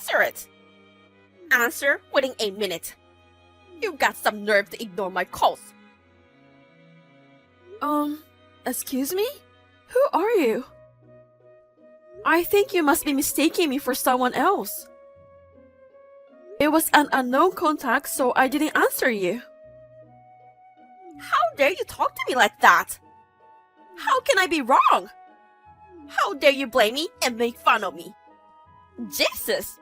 answer it. Answer within a minute. You've got some nerve to ignore my calls. Excuse me? Who are you? I think you must be mistaking me for someone else. It was an unknown contact, so I didn't answer you. How dare you talk to me like that? How can I be wrong? How dare you blame me and make fun of me? Jesus!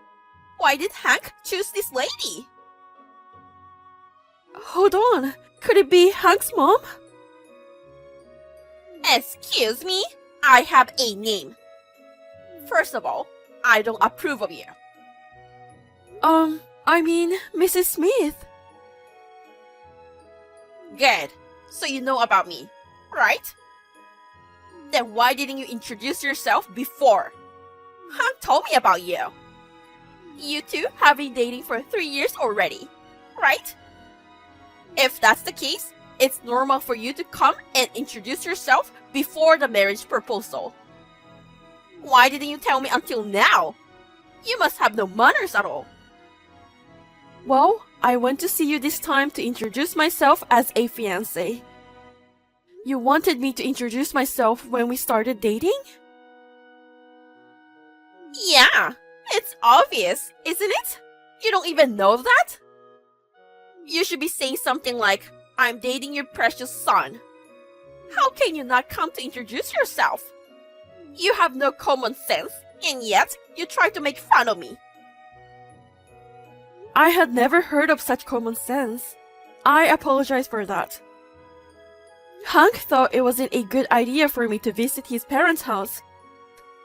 Why did Hank choose this lady? Hold on. Could it be Hank's mom? Excuse me? I have a name. First of all, I don't approve of you. I mean, Mrs. Smith. Good. So you know about me, right? Then why didn't you introduce yourself before? Hank told me about you. You two have been dating for 3 years already, right? If that's the case, it's normal for you to come and introduce yourself before the marriage proposal. Why didn't you tell me until now? You must have no manners at all. Well, I went to see you this time to introduce myself as a fiancé. You wanted me to introduce myself when we started dating? Yeah, it's obvious, isn't it? You don't even know that? You should be saying something like, I'm dating your precious son. How can you not come to introduce yourself? You have no common sense, and yet you try to make fun of me. I had never heard of such common sense. I apologize for that. Hank thought it wasn't a good idea for me to visit his parents' house,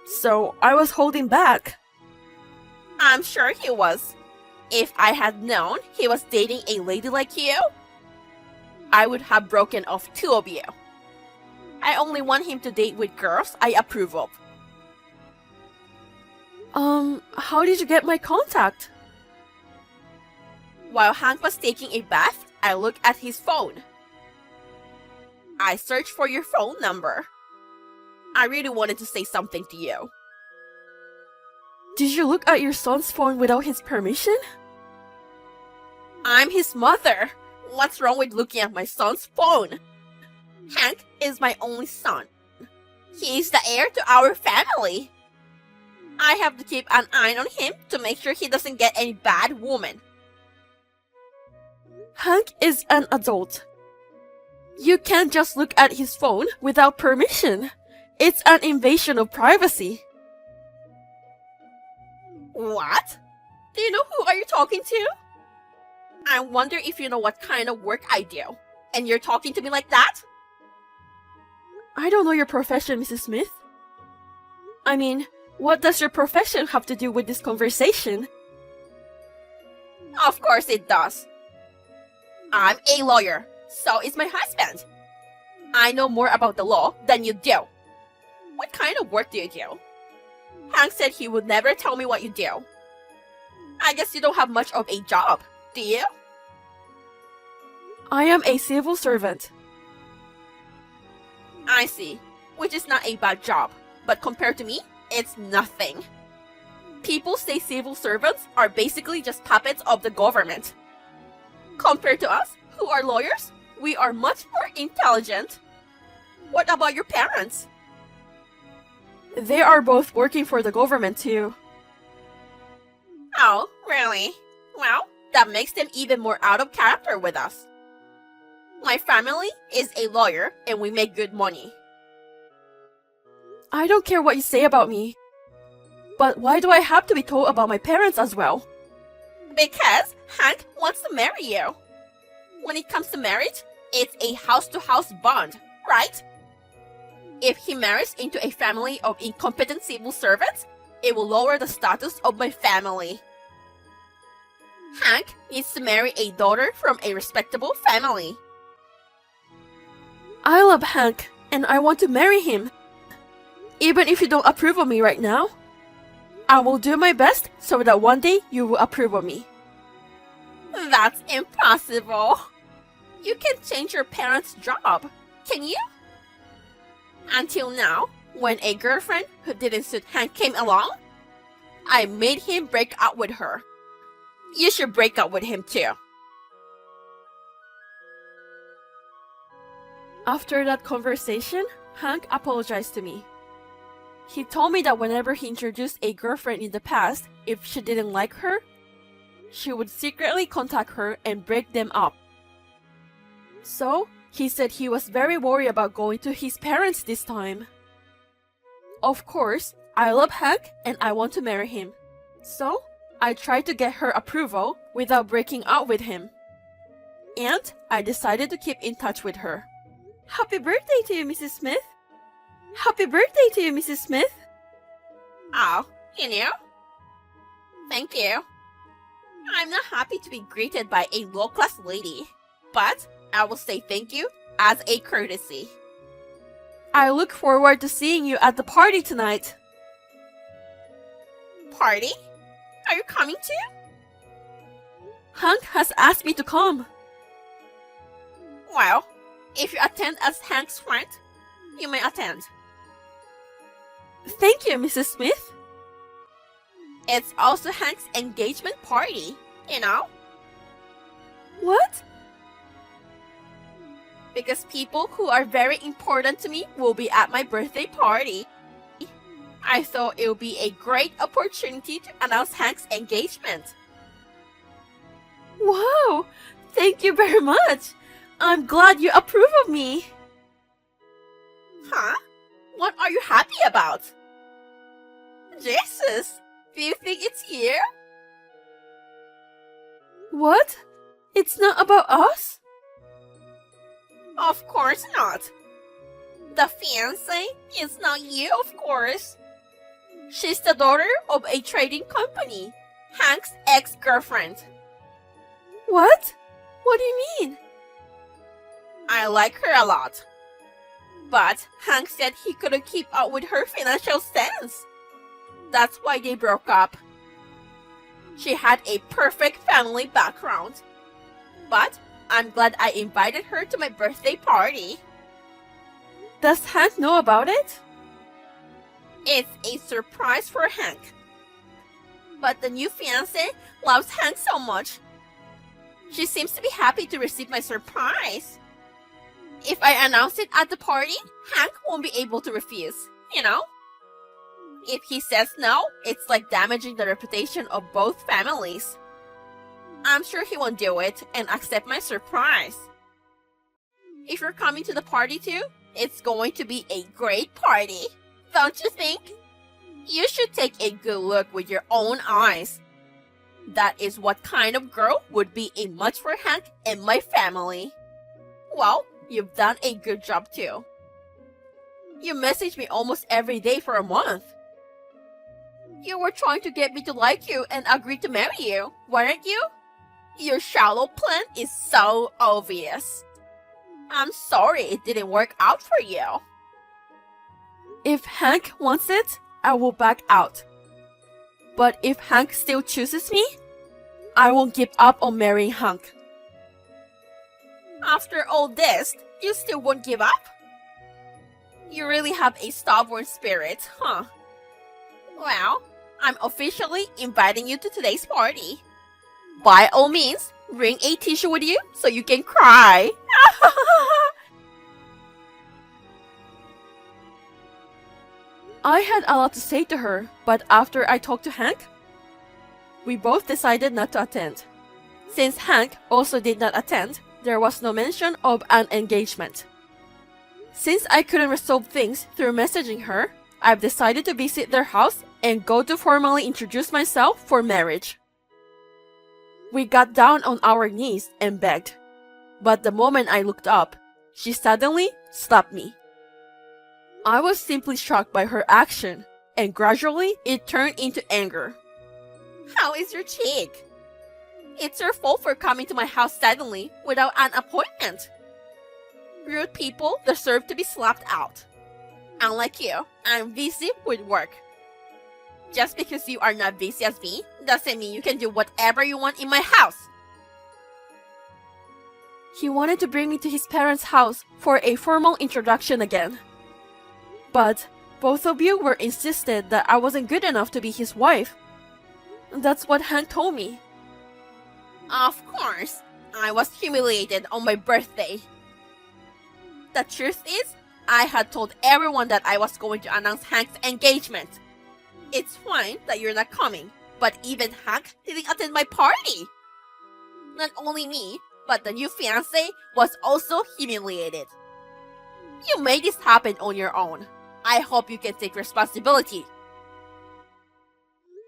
so I was holding back. I'm sure he was. If I had known he was dating a lady like you, I would have broken off two of you. I only want him to date with girls I approve of. How did you get my contact? While Hank was taking a bath, I looked at his phone. I searched for your phone number. I really wanted to say something to you. Did you look at your son's phone without his permission? I'm his mother. What's wrong with looking at my son's phone? Hank is my only son. He is the heir to our family. I have to keep an eye on him to make sure he doesn't get any bad woman. Hank is an adult. You can't just look at his phone without permission. It's an invasion of privacy. What? Do you know who are you talking to? I wonder if you know what kind of work I do. And you're talking to me like that? I don't know your profession, Mrs. Smith. I mean, what does your profession have to do with this conversation? Of course it does. I'm a lawyer. So is my husband. I know more about the law than you do. What kind of work do you do? Hank said he would never tell me what you do. I guess you don't have much of a job, do you? I am a civil servant. I see, which is not a bad job, but compared to me, it's nothing. People say civil servants are basically just puppets of the government. Compared to us, who are lawyers, we are much more intelligent. What about your parents? They are both working for the government too. Oh, really? Well, that makes them even more out of character with us. My family is a lawyer and we make good money. I don't care what you say about me. But why do I have to be told about my parents as well? Because Hank wants to marry you. When it comes to marriage, it's a house-to-house bond, right? If he marries into a family of incompetent civil servants, it will lower the status of my family. Hank needs to marry a daughter from a respectable family. I love Hank, and I want to marry him. Even if you don't approve of me right now, I will do my best so that one day you will approve of me. That's impossible. You can change your parents' job, can you? Until now, when a girlfriend who didn't suit Hank came along, I made him break up with her. You should break up with him too. After that conversation, Hank apologized to me. He told me that whenever he introduced a girlfriend in the past, if she didn't like her, she would secretly contact her and break them up. So, he said he was very worried about going to his parents this time. Of course, I love Hank and I want to marry him. So, I tried to get her approval without breaking up with him. And I decided to keep in touch with her. Happy birthday to you, Mrs. Smith! Happy birthday to you, Mrs. Smith! Oh, Thank you. I'm not happy to be greeted by a low-class lady, but I will say thank you as a courtesy. I look forward to seeing you at the party tonight. Party? Are you coming too? Hank has asked me to come. Well, if you attend as Hank's friend, you may attend. Thank you, Mrs. Smith. It's also Hank's engagement party, What? Because people who are very important to me will be at my birthday party. I thought it would be a great opportunity to announce Hank's engagement. Wow! Thank you very much. I'm glad you approve of me. Huh? What are you happy about? Jesus, do you think it's you? What? It's not about us? Of course not. The fiancé is not you, of course. She's the daughter of a trading company, Hank's ex-girlfriend. What? What do you mean? I like her a lot. But Hank said he couldn't keep up with her financial stance. That's why they broke up. She had a perfect family background. But I'm glad I invited her to my birthday party. Does Hank know about it? It's a surprise for Hank. But the new fiancé loves Hank so much. She seems to be happy to receive my surprise. If I announce it at the party, Hank won't be able to refuse, If he says no, it's like damaging the reputation of both families. I'm sure he won't do it and accept my surprise. If you're coming to the party too, it's going to be a great party. Don't you think? You should take a good look with your own eyes. That is what kind of girl would be a match for Hank and my family. Well, you've done a good job too. You message me almost every day for a month. You were trying to get me to like you and agree to marry you, weren't you? Your shallow plan is so obvious. I'm sorry it didn't work out for you. If Hank wants it, I will back out. But if Hank still chooses me, I won't give up on marrying Hank. After all this, you still won't give up? You really have a stubborn spirit, huh? Well, I'm officially inviting you to today's party. By all means, bring a tissue with you so you can cry. I had a lot to say to her, but after I talked to Hank, we both decided not to attend. Since Hank also did not attend, there was no mention of an engagement. Since I couldn't resolve things through messaging her, I've decided to visit their house and go to formally introduce myself for marriage. We got down on our knees and begged, but the moment I looked up, she suddenly stopped me. I was simply shocked by her action, and gradually it turned into anger. How is your cheek? It's your fault for coming to my house suddenly without an appointment. Rude people deserve to be slapped out. Unlike you, I'm busy with work. Just because you are not busy as me doesn't mean you can do whatever you want in my house. He wanted to bring me to his parents' house for a formal introduction again. But both of you were insisted that I wasn't good enough to be his wife, That's what Hank told me. Of course, I was humiliated on my birthday. The truth is, I had told everyone that I was going to announce Hank's engagement. It's fine that you're not coming, but even Hank didn't attend my party. Not only me, but the new fiancé was also humiliated. You made this happen on your own. I hope you can take responsibility.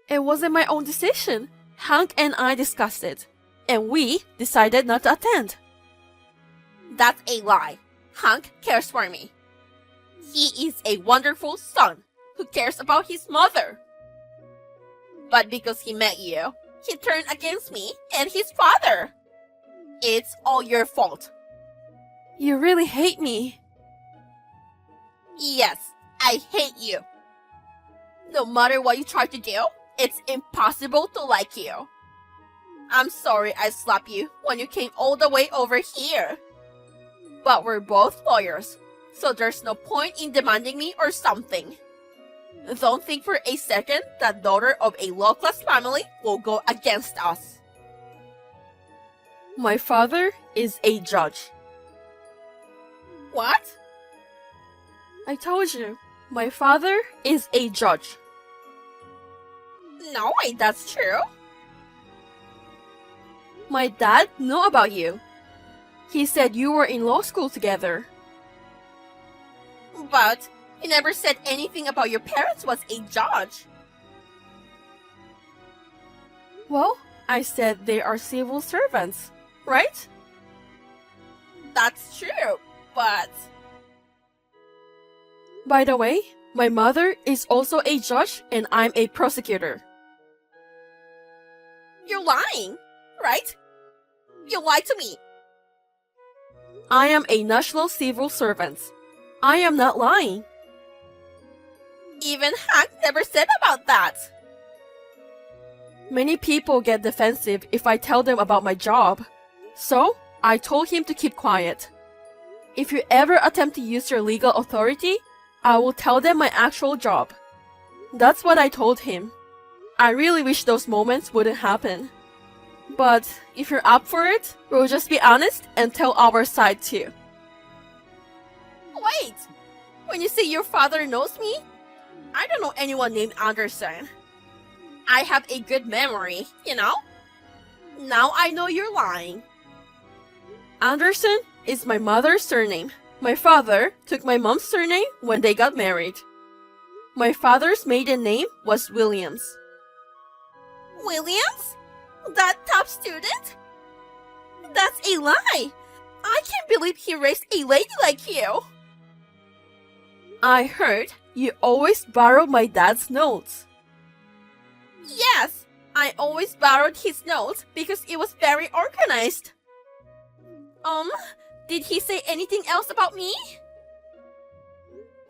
It wasn't my own decision. Hank and I discussed it, and we decided not to attend. That's a lie. Hank cares for me. He is a wonderful son who cares about his mother. But because he met you, he turned against me and his father. It's all your fault. You really hate me. Yes, I hate you. No matter what you try to do, it's impossible to like you. I'm sorry I slapped you when you came all the way over here. But we're both lawyers, so there's no point in demanding me or something. Don't think for a second that daughter of a low-class family will go against us. My father is a judge. What? I told you, my father is a judge. No way, that's true. My dad knew about you. He said you were in law school together. But he never said anything about your parents was a judge. Well, I said they are civil servants, right? That's true, but... By the way, my mother is also a judge and I'm a prosecutor. You're lying, right? You lied to me. I am a national civil servant. I am not lying. Even Hank never said about that. Many people get defensive if I tell them about my job. So, I told him to keep quiet. If you ever attempt to use your legal authority, I will tell them my actual job. That's what I told him. I really wish those moments wouldn't happen. But if you're up for it, we'll just be honest and tell our side too. Wait! When you say your father knows me, I don't know anyone named Anderson. I have a good memory, you know? Now I know you're lying. Anderson is my mother's surname. My father took my mom's surname when they got married. My father's maiden name was Williams. Williams? That top student? That's a lie! I can't believe he raised a lady like you! I heard you always borrow my dad's notes. Yes, I always borrowed his notes because it was very organized. Did he say anything else about me?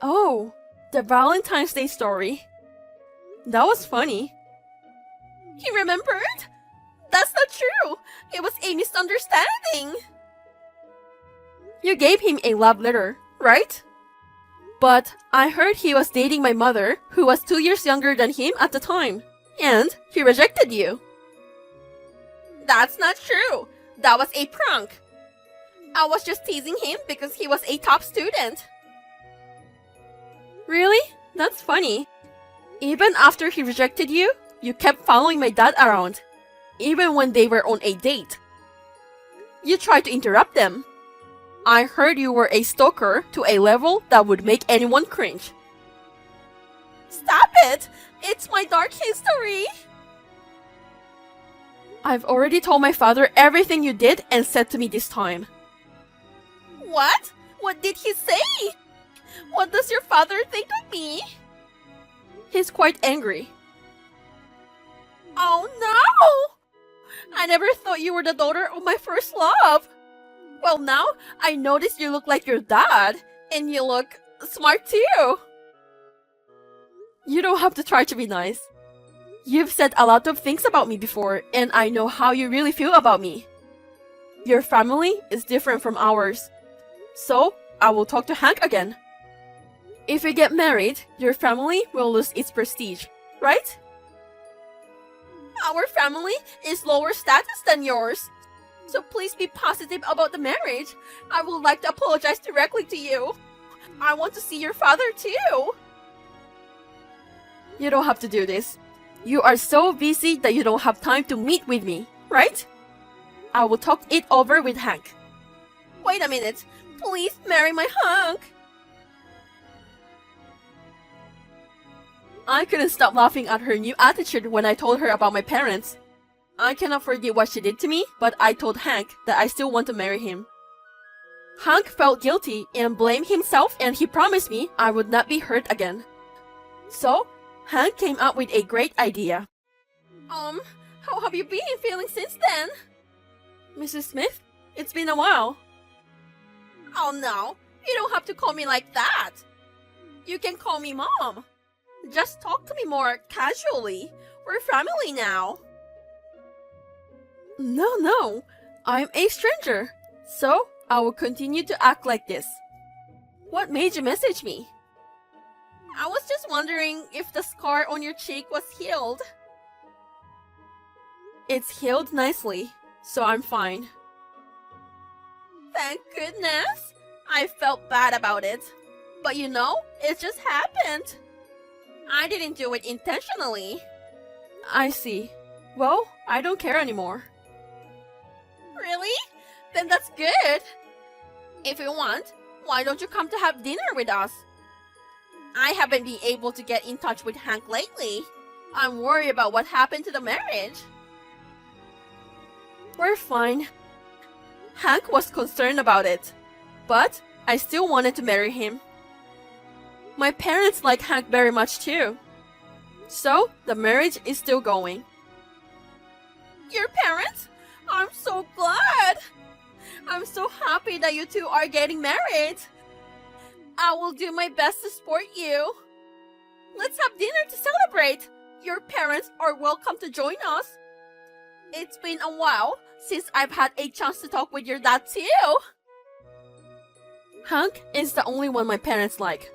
Oh, the Valentine's Day story. That was funny. He remembered? That's not true. It was a misunderstanding. You gave him a love letter, right? But I heard he was dating my mother, who was 2 years younger than him at the time. And he rejected you. That's not true. That was a prank. I was just teasing him because he was a top student. Really? That's funny. Even after he rejected you, you kept following my dad around. Even when they were on a date. You tried to interrupt them. I heard you were a stalker to a level that would make anyone cringe. Stop it! It's my dark history! I've already told my father everything you did and said to me this time. What? What did he say? What does your father think of me? He's quite angry. Oh no! I never thought you were the daughter of my first love. Well, now I notice you look like your dad, and you look smart too. You don't have to try to be nice. You've said a lot of things about me before, and I know how you really feel about me. Your family is different from ours. So, I will talk to Hank again. If you get married, your family will lose its prestige, right? Our family is lower status than yours. So please be positive about the marriage. I would like to apologize directly to you. I want to see your father too. You don't have to do this. You are so busy that you don't have time to meet with me, right? I will talk it over with Hank. Wait a minute. Please marry my Hank. I couldn't stop laughing at her new attitude when I told her about my parents. I cannot forget what she did to me, but I told Hank that I still want to marry him. Hank felt guilty and blamed himself, and he promised me I would not be hurt again. So, Hank came up with a great idea. How have you been feeling since then? Mrs. Smith, it's been a while. Oh no, you don't have to call me like that. You can call me Mom. Just talk to me more casually. We're family now. No, I'm a stranger. So, I will continue to act like this. What made you message me? I was just wondering if the scar on your cheek was healed. It's healed nicely, so I'm fine. Thank goodness. I felt bad about it. But you know, it just happened. I didn't do it intentionally. I see. Well, I don't care anymore. Really? Then that's good. If you want, why don't you come to have dinner with us? I haven't been able to get in touch with Hank lately. I'm worried about what happened to the marriage. We're fine. Hank was concerned about it, but I still wanted to marry him. My parents like Hank very much too. So, the marriage is still going. Your parents? I'm so glad. I'm so happy that you two are getting married. I will do my best to support you. Let's have dinner to celebrate. Your parents are welcome to join us. It's been a while since I've had a chance to talk with your dad too. Hank is the only one my parents like.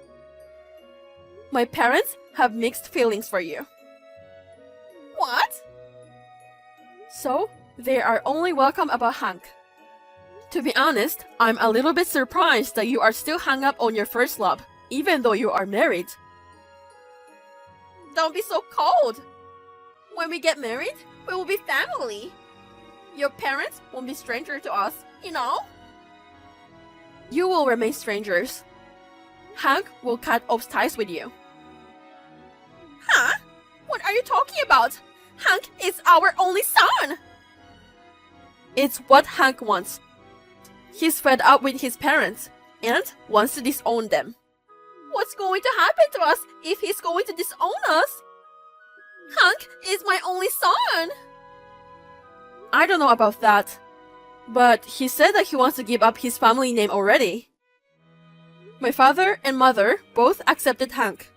My parents have mixed feelings for you. What? So, they are only welcome about Hank. To be honest, I'm a little bit surprised that you are still hung up on your first love, even though you are married. Don't be so cold. When we get married, we will be family. Your parents won't be strangers to us, you know? You will remain strangers. Hank will cut off ties with you. Huh? What are you talking about? Hank is our only son! It's what Hank wants. He's fed up with his parents and wants to disown them. What's going to happen to us if he's going to disown us? Hank is my only son! I don't know about that, but he said that he wants to give up his family name already. My father and mother both accepted Hank.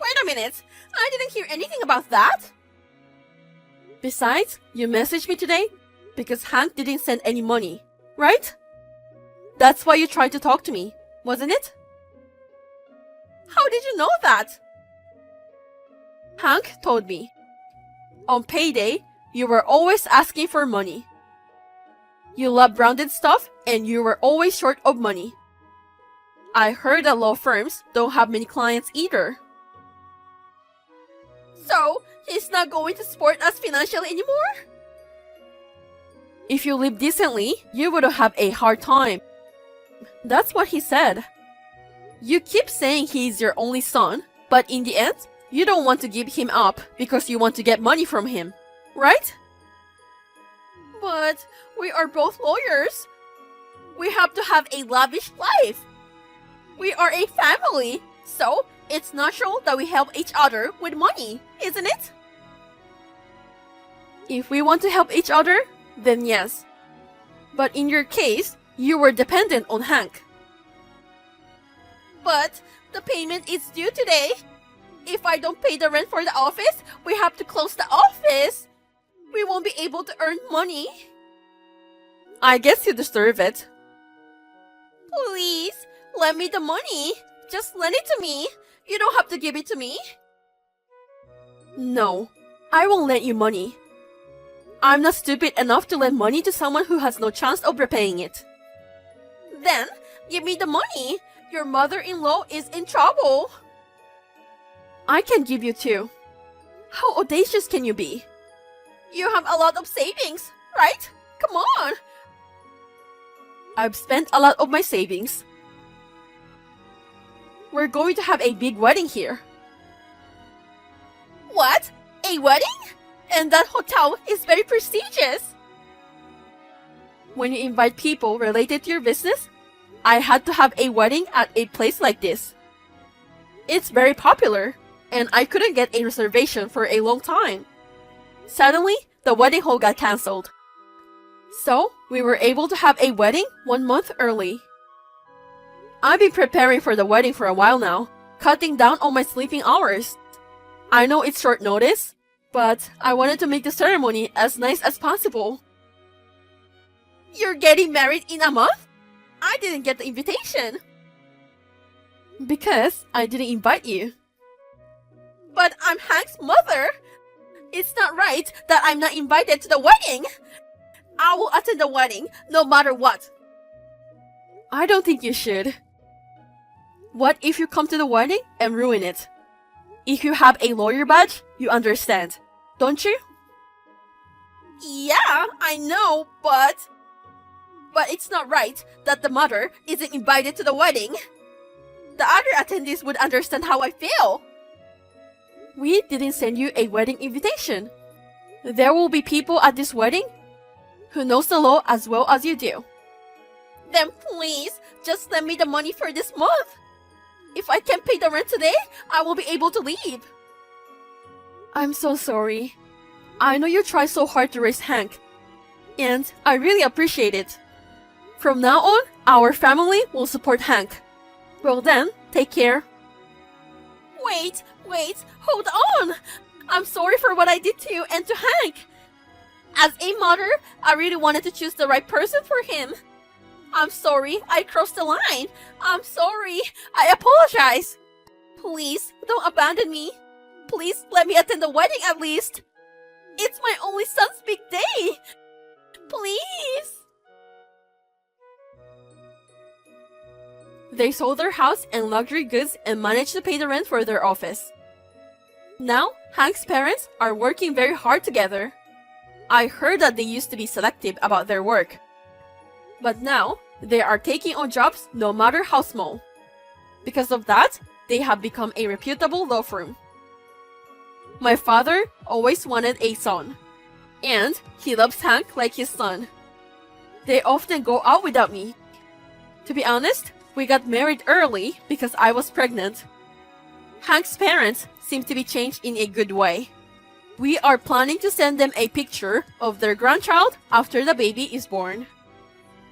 Wait a minute, I didn't hear anything about that. Besides, you messaged me today because Hank didn't send any money, right? That's why you tried to talk to me, wasn't it? How did you know that? Hank told me. On payday, you were always asking for money. You love branded stuff and you were always short of money. I heard that law firms don't have many clients either. So, he's not going to support us financially anymore? If you live decently, you wouldn't have a hard time. That's what he said. You keep saying he's your only son, but in the end, you don't want to give him up because you want to get money from him, right? But we are both lawyers. We have to have a lavish life. We are a family, so it's natural that we help each other with money, isn't it? If we want to help each other, then yes. But in your case, you were dependent on Hank. But the payment is due today. If I don't pay the rent for the office, we have to close the office. We won't be able to earn money. I guess you deserve it. Please, lend me the money. Just lend it to me. You don't have to give it to me. No, I won't lend you money. I'm not stupid enough to lend money to someone who has no chance of repaying it. Then, give me the money. Your mother-in-law is in trouble. I can give you two. How audacious can you be? You have a lot of savings, right? Come on. I've spent a lot of my savings. We're going to have a big wedding here. What? A wedding? And that hotel is very prestigious. When you invite people related to your business, I had to have a wedding at a place like this. It's very popular, and I couldn't get a reservation for a long time. Suddenly, the wedding hall got cancelled. So, we were able to have a wedding 1 month early. I've been preparing for the wedding for a while now, cutting down on my sleeping hours. I know it's short notice, but I wanted to make the ceremony as nice as possible. You're getting married in a month? I didn't get the invitation. Because I didn't invite you. But I'm Hank's mother. It's not right that I'm not invited to the wedding. I will attend the wedding no matter what. I don't think you should. What if you come to the wedding and ruin it? If you have a lawyer badge, you understand, don't you? Yeah, I know, but it's not right that the mother isn't invited to the wedding. The other attendees would understand how I feel. We didn't send you a wedding invitation. There will be people at this wedding who knows the law as well as you do. Then please, just lend me the money for this month. If I can't pay the rent today, I won't be able to leave. I'm so sorry. I know you tried so hard to raise Hank, and I really appreciate it. From now on, our family will support Hank. Well then, take care. Wait, hold on. I'm sorry for what I did to you and to Hank. As a mother, I really wanted to choose the right person for him. I'm sorry, I crossed the line. I'm sorry, I apologize. Please, don't abandon me. Please let me attend the wedding at least. It's my only son's big day. Please. They sold their house and luxury goods and managed to pay the rent for their office. Now, Hank's parents are working very hard together. I heard that they used to be selective about their work. But now, they are taking on jobs no matter how small. Because of that, they have become a reputable law firm. My father always wanted a son, and he loves Hank like his son. They often go out without me. To be honest, we got married early because I was pregnant. Hank's parents seem to be changed in a good way. We are planning to send them a picture of their grandchild after the baby is born.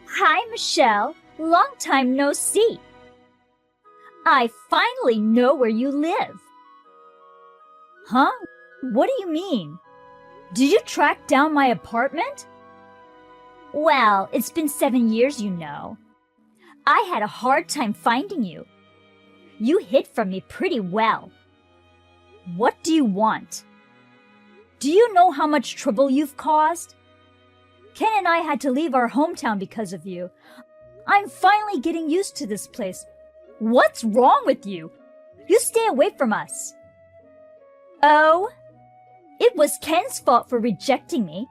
Hi, Michelle. Long time no see. I finally know where you live. Huh? What do you mean? Did you track down my apartment? Well, it's been 7 years, you know. I had a hard time finding you. You hid from me pretty well. What do you want? Do you know how much trouble you've caused? Ken and I had to leave our hometown because of you. I'm finally getting used to this place. What's wrong with you? You stay away from us. Oh, it was Ken's fault for rejecting me.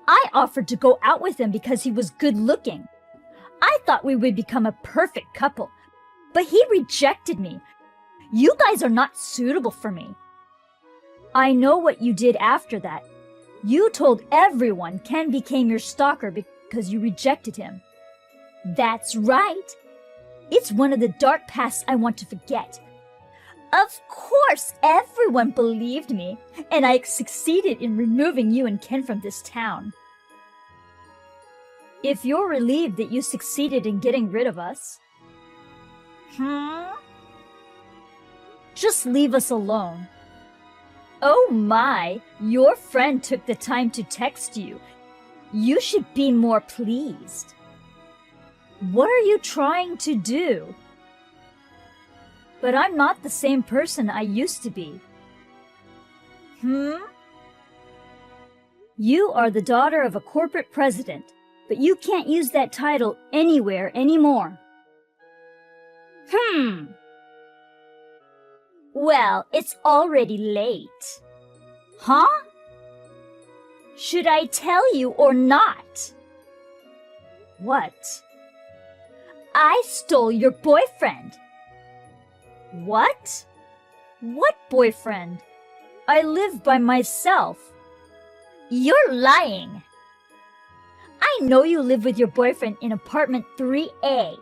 I offered to go out with him because he was good looking. I thought we would become a perfect couple, but he rejected me. You guys are not suitable for me. I know what you did after that. You told everyone Ken became your stalker because you rejected him. That's right. It's one of the dark pasts I want to forget. Of course, everyone believed me, and I succeeded in removing you and Ken from this town. If you're relieved that you succeeded in getting rid of us, just leave us alone. Oh my, your friend took the time to text you. You should be more pleased. What are you trying to do? But I'm not the same person I used to be. You are the daughter of a corporate president, but you can't use that title anywhere anymore. Well, it's already late. Huh? Should I tell you or not? What? I stole your boyfriend. What? What boyfriend? I live by myself. You're lying. I know you live with your boyfriend in apartment 3A.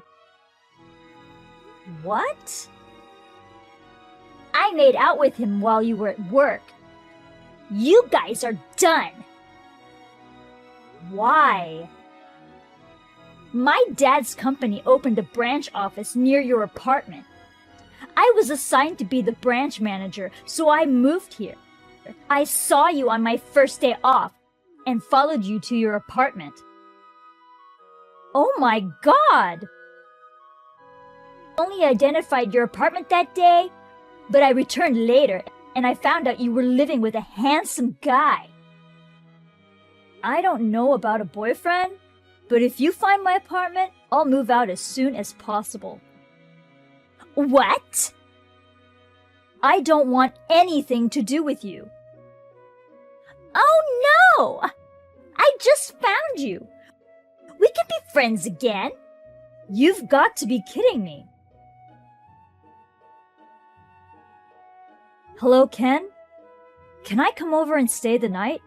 What? I made out with him while you were at work. You guys are done. Why? My dad's company opened a branch office near your apartment. I was assigned to be the branch manager, so I moved here. I saw you on my first day off and followed you to your apartment. Oh my God! I only identified your apartment that day, but I returned later and I found out you were living with a handsome guy. I don't know about a boyfriend, but if you find my apartment, I'll move out as soon as possible. What? I don't want anything to do with you. Oh no! I just found you. We can be friends again. You've got to be kidding me. Hello, Ken? Can I come over and stay the night?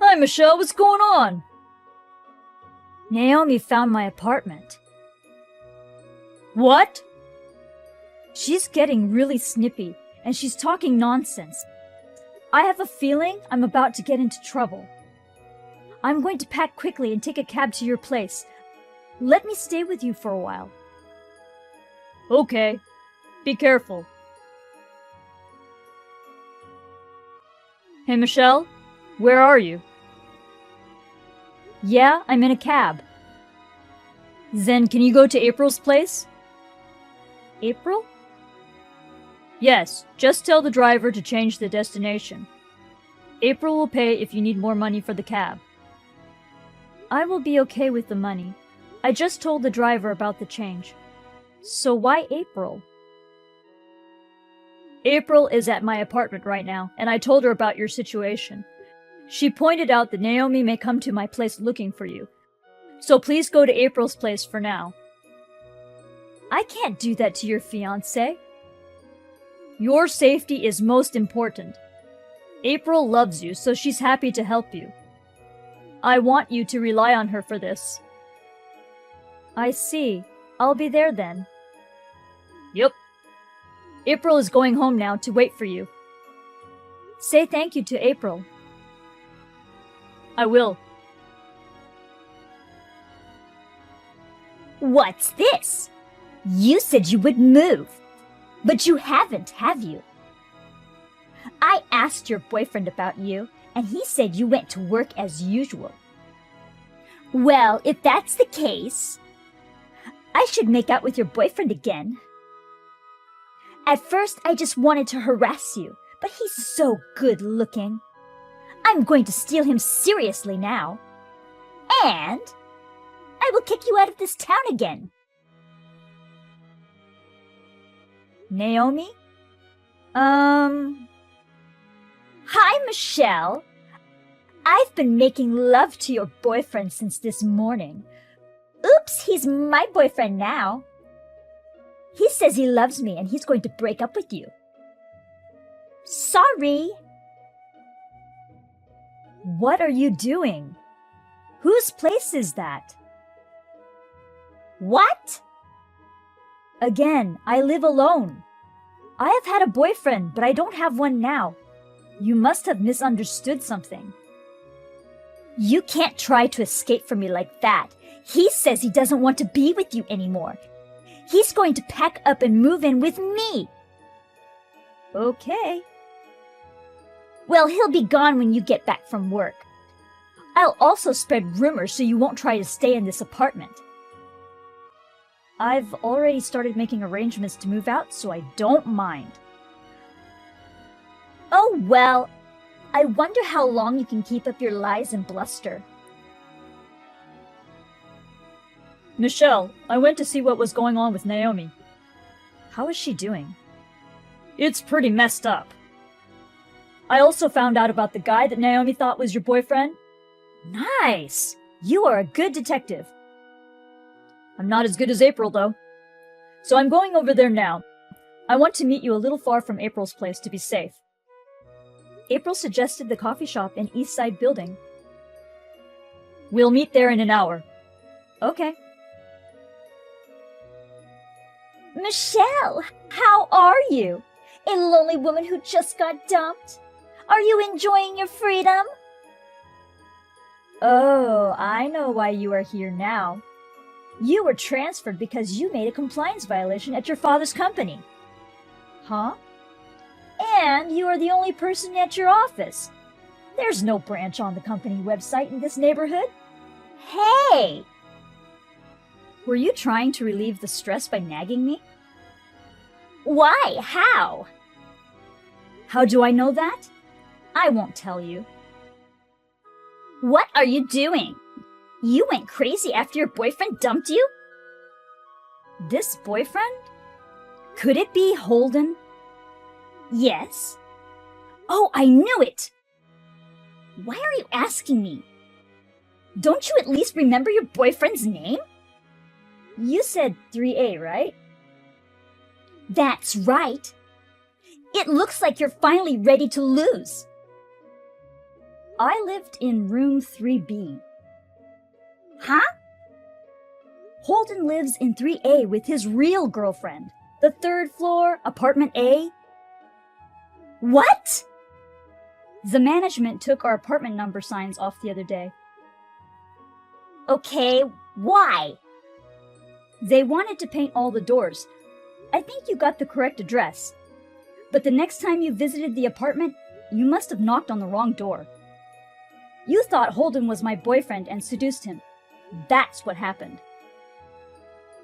Hi, Michelle. What's going on? Naomi found my apartment. What? She's getting really snippy, and she's talking nonsense. I have a feeling I'm about to get into trouble. I'm going to pack quickly and take a cab to your place. Let me stay with you for a while. Okay. Be careful. Hey, Michelle? Where are you? Yeah, I'm in a cab. Then can you go to April's place? April? Yes, just tell the driver to change the destination. April will pay if you need more money for the cab. I will be okay with the money. I just told the driver about the change. So why April? April is at my apartment right now, and I told her about your situation. She pointed out that Naomi may come to my place looking for you. So please go to April's place for now. I can't do that to your fiancé. Your safety is most important. April loves you, so she's happy to help you. I want you to rely on her for this. I see. I'll be there then. Yep. April is going home now to wait for you. Say thank you to April. I will. What's this? You said you would move, but you haven't, have you? I asked your boyfriend about you, and he said you went to work as usual. Well, if that's the case, I should make out with your boyfriend again. At first, I just wanted to harass you, but he's so good looking. I'm going to steal him seriously now. And I will kick you out of this town again. Naomi? Hi, Michelle. I've been making love to your boyfriend since this morning. Oops, he's my boyfriend now. He says he loves me and he's going to break up with you. Sorry. What are you doing? Whose place is that? What? Again, I live alone. I have had a boyfriend, but I don't have one now. You must have misunderstood something. You can't try to escape from me like that. He says he doesn't want to be with you anymore. He's going to pack up and move in with me. Okay. Well, he'll be gone when you get back from work. I'll also spread rumors so you won't try to stay in this apartment. I've already started making arrangements to move out, so I don't mind. Oh, well, I wonder how long you can keep up your lies and bluster. Michelle, I went to see what was going on with Naomi. How is she doing? It's pretty messed up. I also found out about the guy that Naomi thought was your boyfriend. Nice! You are a good detective. I'm not as good as April, though. So I'm going over there now. I want to meet you a little far from April's place to be safe. April suggested the coffee shop in East Side Building. We'll meet there in an hour. Okay. Michelle, how are you? A lonely woman who just got dumped? Are you enjoying your freedom? Oh, I know why you are here now. You were transferred because you made a compliance violation at your father's company. Huh? And you are the only person at your office. There's no branch on the company website in this neighborhood. Hey! Were you trying to relieve the stress by nagging me? Why? How? How do I know that? I won't tell you. What are you doing? You went crazy after your boyfriend dumped you? This boyfriend? Could it be Holden? Yes. Oh, I knew it! Why are you asking me? Don't you at least remember your boyfriend's name? You said 3A, right? That's right. It looks like you're finally ready to lose. I lived in room 3B. Huh? Holden lives in 3A with his real girlfriend. The third floor, apartment A. What? The management took our apartment number signs off the other day. Okay, why? They wanted to paint all the doors. I think you got the correct address. But the next time you visited the apartment, you must have knocked on the wrong door. You thought Holden was my boyfriend and seduced him. That's what happened.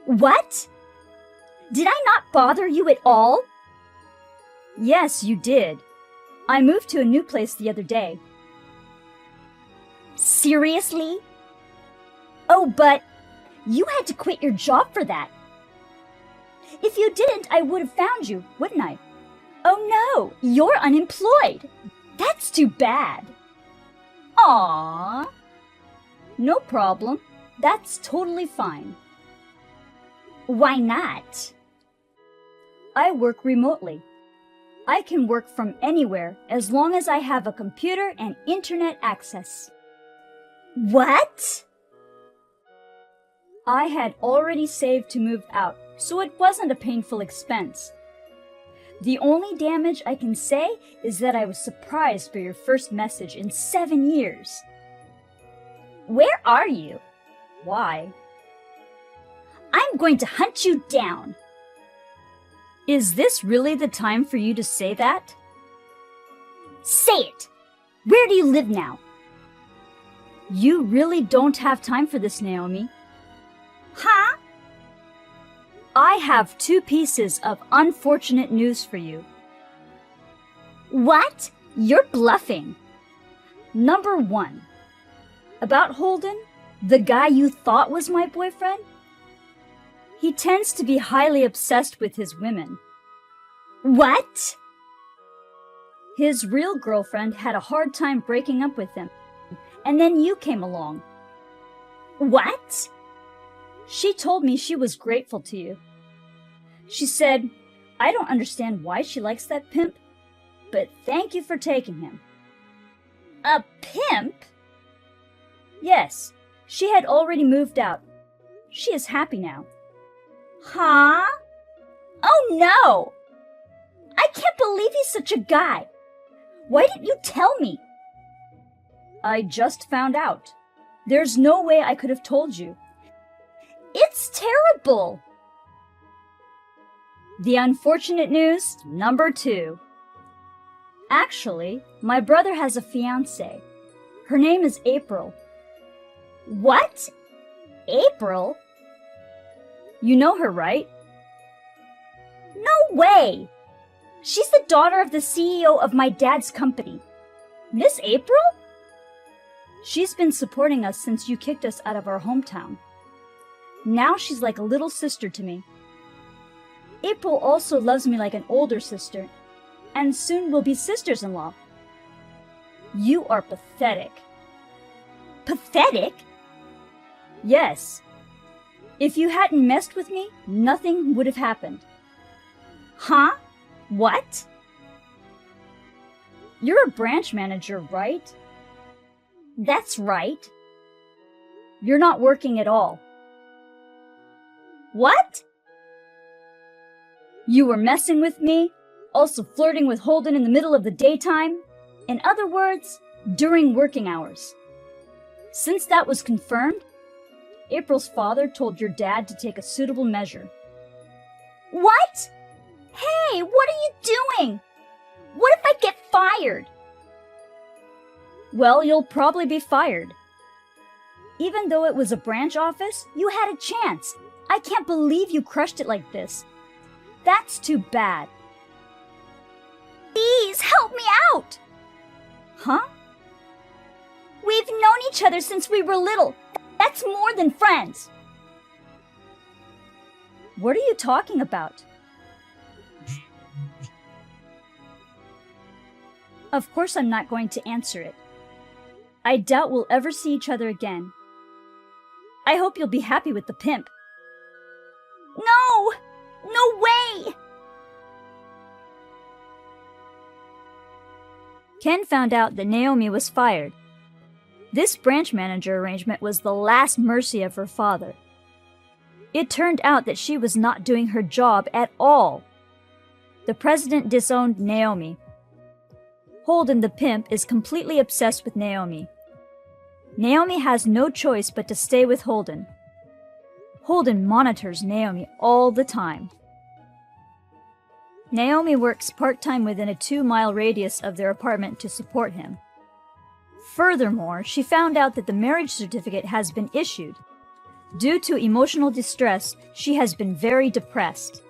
What? Did I not bother you at all? Yes, you did. I moved to a new place the other day. Seriously? Oh, but you had to quit your job for that. If you didn't, I would have found you, wouldn't I? Oh no, you're unemployed. That's too bad. Aww. No problem. That's totally fine. Why not? I work remotely. I can work from anywhere as long as I have a computer and internet access. What? I had already saved to move out, so it wasn't a painful expense. The only damage I can say is that I was surprised by your first message in 7 years. Where are you? Why? I'm going to hunt you down. Is this really the time for you to say that? Say it! Where do you live now? You really don't have time for this, Naomi. Huh? I have 2 pieces of unfortunate news for you. What? You're bluffing. Number 1. About Holden, the guy you thought was my boyfriend. He tends to be highly obsessed with his women. What? His real girlfriend had a hard time breaking up with him, and then you came along. What? She told me she was grateful to you. She said, I don't understand why she likes that pimp, but thank you for taking him. A pimp? Yes, she had already moved out. She is happy now. Huh? Oh no! I can't believe he's such a guy. Why didn't you tell me? I just found out. There's no way I could have told you. It's terrible. The unfortunate news, number 2. Actually, my brother has a fiancée. Her name is April. What? April? You know her, right? No way! She's the daughter of the CEO of my dad's company. Miss April? She's been supporting us since you kicked us out of our hometown. Now she's like a little sister to me. April also loves me like an older sister, and soon we'll be sisters-in-law. You are pathetic. Pathetic? Yes. If you hadn't messed with me, nothing would have happened. Huh? What? You're a branch manager, right? That's right. You're not working at all. What? You were messing with me, also flirting with Holden in the middle of the daytime. In other words, during working hours. Since that was confirmed, April's father told your dad to take a suitable measure. What? Hey, what are you doing? What if I get fired? Well, you'll probably be fired. Even though it was a branch office, you had a chance. I can't believe you crushed it like this. That's too bad. Please help me out. Huh? We've known each other since we were little. That's more than friends. What are you talking about? Of course I'm not going to answer it. I doubt we'll ever see each other again. I hope you'll be happy with the pimp. No! No way! Ken found out that Naomi was fired. This branch manager arrangement was the last mercy of her father. It turned out that she was not doing her job at all. The president disowned Naomi. Holden the pimp is completely obsessed with Naomi. Naomi has no choice but to stay with Holden. Holden monitors Naomi all the time. Naomi works part-time within a 2-mile radius of their apartment to support him. Furthermore, she found out that the marriage certificate has been issued. Due to emotional distress, she has been very depressed.